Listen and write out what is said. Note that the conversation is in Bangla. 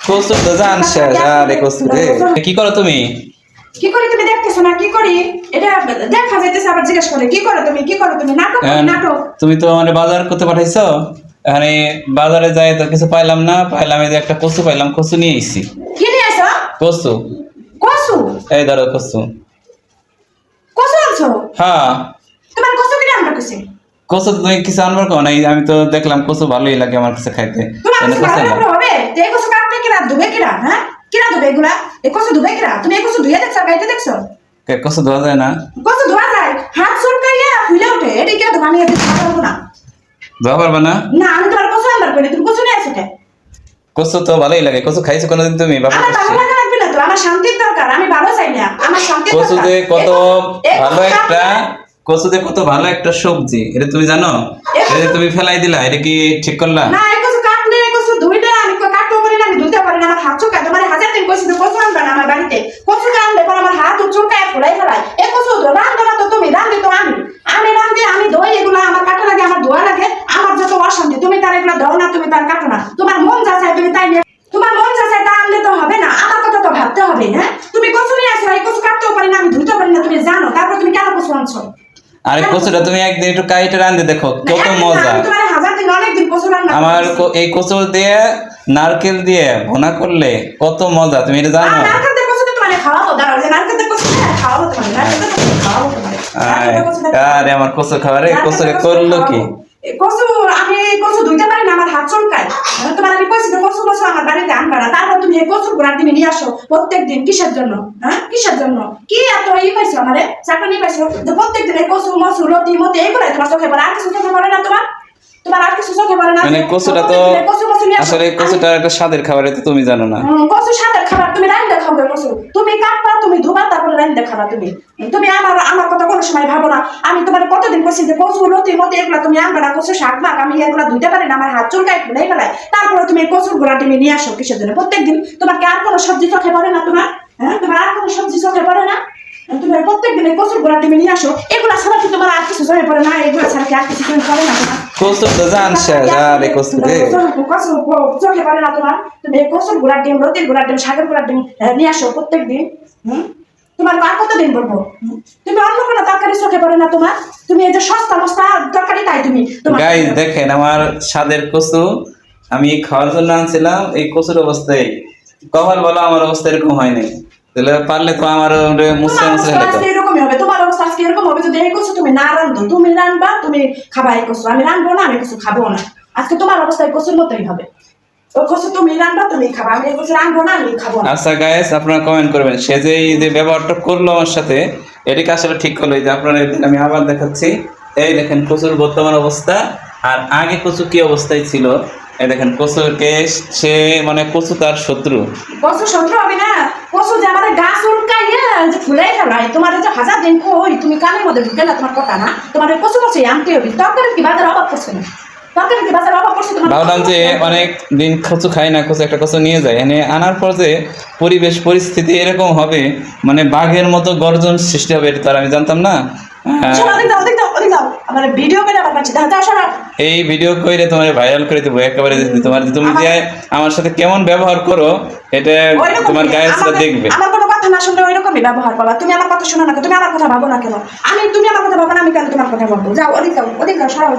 কসু তো জানছ আরে কসু রে কি করো তুমি? কি করে তুমি দেখতেছো না? কি করি এটা দেখা যাইতেছে, আবার জিজ্ঞেস করে কি করো তুমি? কি করো তুমি? নাটক নাটক। তুমি তো মানে বাজার করতে পাঠাইছো, এখানে বাজারে যাই তো কিছু পাইলাম না, পাইলাম এই যে একটা কসু পাইলাম, কসু নিয়ে আইছি। কি নিয়ে আইছো? কসু। কসু? এই ধরো কসু। কসু আনছো? হ্যাঁ। তোমার কসু কি নাম রাখছে? কসু তুমি কিছু আনবার কো নাই, আমি তো দেখলাম কসু ভালোই লাগে আমার কাছে খাইতে। তোমার ভালো হবে এই কসু কাটতে কিরা দুবে কিরা? হ্যাঁ কিরা দুবে এগুলা? এই কসু দুবে কিরা? তুমি এই কসু ধুইয়া দেখছো, গাইতে দেখছো? কে কসু ধোয়া যায় না? কসু ধোয়া যায়, হাত চুলকাইয়া ফুলে ওঠে, এটা কি ধোয়া নিয়ে দিতে পারবো না? ধোয়া পারবে না? না আমি তোমার কসু আনবার করি, তুমি কসু নিয়ে আসো কে? কসু তো ভালোই লাগে, কসু খাইছো কোনদিন তুমি? বাবা আমার ভালো লাগবে না তো, আমার শান্তির দরকার, আমি ভালো চাই না, আমার শান্তির দরকার। কসুতে কত ভালো একটা কসুতে কত ভালো একটা সবজি, এটা তুমি জানো? এটা তুমি ফেলাই দিলা, এটা কি ঠিক করলা? না এই কসু কাটলে এই কসু ধুইলে আমি কাটতে পারি না, আমি ধুতে পারি না, আমার হাত চুলকায়। তোমার হাজার দিন কইছি তো কসু আনবা না আমার বাড়িতে, কসু আনলে পর আমার হাত চুলকায় ফুলাই ফেলায়। এই কসু রান্ধো না তো তুমি, রান্ধি তো আমি রান্ধি, আমি দই, এগুলো আমার কাটা লাগে, আমার ধোয়া লাগে, আমার যত অশান্তি। তুমি তার এগুলো দাও না, তুমি তার কাটো না, তোমার মন যা চায় তুমি তাই নিয়ে, তোমার মন যা চায় তা আনলে তো হবে না, আমার কথা তো ভাবতে হবে। হ্যাঁ তুমি কসু নিয়ে আসো, এই কসু কাটতেও পারি না, আমি ধুতেও পারি না, তুমি জানো, তারপর তুমি কেন কসু আনছো? আরে কচুটা তুমি একদিন একটু কাইটে রান্ধে দেখো কত মজা। আমার এই কচু দিয়ে নারকেল দিয়ে ভুনা করলে কত মজা, তুমি এটা জানো? আরে আমার কচু খাওয়ারে কচুকে করলো কি? কসু আমি কসু ধুইতে পারি না, আমার হাত চুলকায়। তোমার আমি কইছি কসু কসু আমার বাড়িতে আনবা না, তারপর তুমি এই কসুর গুঁড়া তুমি নিয়ে আসো প্রত্যেকদিন। কিসের জন্য? হ্যাঁ কিসের জন্য? কি এত পাইছো আমারে চাকরি পাইছো যে প্রত্যেকদিন এই কসু মসু রতি মতি এইগুলাই তোমার চোখে পড়ে, আর কিছু চোখে পড়ে না? তোমার আর কিছু চোখে পড়ে না? মানে কসুটা তো আসলে কসুটা একটা স্বাদের খাবার, এটা তুমি জানো না? কসু স্বাদের খাবার, তুমি রাইন্দা খাবে কসু, তুমি কাটবা, তুমি ধুবা, তারপরে রাইন্দা খাবা। তুমি আমার কথা কোনো সময় ভাবো না। আমি তোমার কতদিন কইছি যে কসু লতি মতি এগুলা তুমি আনবে না, কসু শাক মাক আমি এগুলা ধুইতে পারি না, আমার হাত চুলকায় ফুলাই ফেলায়। তারপরে তুমি কসুর গুঁড়া তুমি নিয়ে আসো কিসের জন্য? প্রত্যেকদিন তোমার কি আর কোনো সবজি চোখে পড়ে না? হ্যাঁ তোমার আর কোনো সবজি চোখে পড়ে না? তুমি প্রত্যেকদিন কসুর গুঁড়া তুমি নিয়ে আসো, এগুলা ছাড়া কি তোমার আর কিছু চোখে পড়ে না? এগুলা ছাড়া কি আর কিছু চোখে পড়ে না তোমার? কসু তো জানছ আরে কসু রে কসু চোখে পড়ে না তোমার? তুমি কসুর গুঁড়া ডিম, রতির গুঁড়া ডিম, শাকের গুঁড়া ডিম নিয়ে আসো প্রত্যেকদিন। তোমার আর কতদিন বলবো? তুমি অন্য কোনো তরকারি চোখে পড়ে না তোমার? তুমি এই যে সস্তা মস্তা তরকারি তাই তুমি। গাইস দেখেন আমার স্বাদের কসু আমি খাওয়ার জন্য আনছিলাম, এই কসুর অবস্থায় কপাল বলো আমার অবস্থা এরকম হয় নাই, তাহলে পারলে তো আমার মুসলিম এরকমই হবে, তোমার অবস্থা আজকে এরকম হবে যদি এই কসু তুমি না রান্ধো। তুমি রান্ধবা, তুমি খাবা এই কসু, আমি রান্ধবো না, আমি কসু খাবো না। আজকে তোমার অবস্থা এই কসুর মতোই হবে। আচ্ছা গাইস আপনারা কমেন্ট করবেন, সে যে এই যে ব্যবহারটা করলো আমার সাথে এটাকে আসলে ঠিক করলো। যে আপনারা আমি আবার দেখাচ্ছি, এই দেখেন কচুর বর্তমান অবস্থা আর আগে কচু কি অবস্থায় ছিল। এই দেখেন কচুকে সে মানে কচু তার শত্রু। কচু শত্রু হবে না, কচু যে আমাদের গাছ উল্কাইয়া যে ফুলাই ফেলাই। তোমার যে হাজার দিন কই তুমি কানের মধ্যে ঢুকে না তোমার কথা না? তোমার কচু কচু আনতে হবে, তরকারি কি বাজারে অভাব করছে না? ভাবলাম যে অনেক দিন কচু খাই না, কচু একটা কচু নিয়ে যায়, এনে আনার পর যে পরিবেশ পরিস্থিতি এরকম হবে, মানে বাঘের মতো গর্জন সৃষ্টি হবে, এটা তো আর আমি জানতাম না। এই ভিডিও করে তোমার ভাইরাল করে দেবো একেবারে। তোমার তুমি যে আমার সাথে কেমন ব্যবহার করো এটা তোমার গায়েসরা দেখবে। আমার কোনো কথা না শুনলে ওইরকমই ব্যবহার পাবা। তুমি আমার কথা শোনো না, তুমি আমার কথা ভাবো না কেন? তুমি আমার কথা ভাবো না, আমি কেন তোমার কথা ভাববো? যাও ওদিক যাও, ওদিক যাও, সরাও।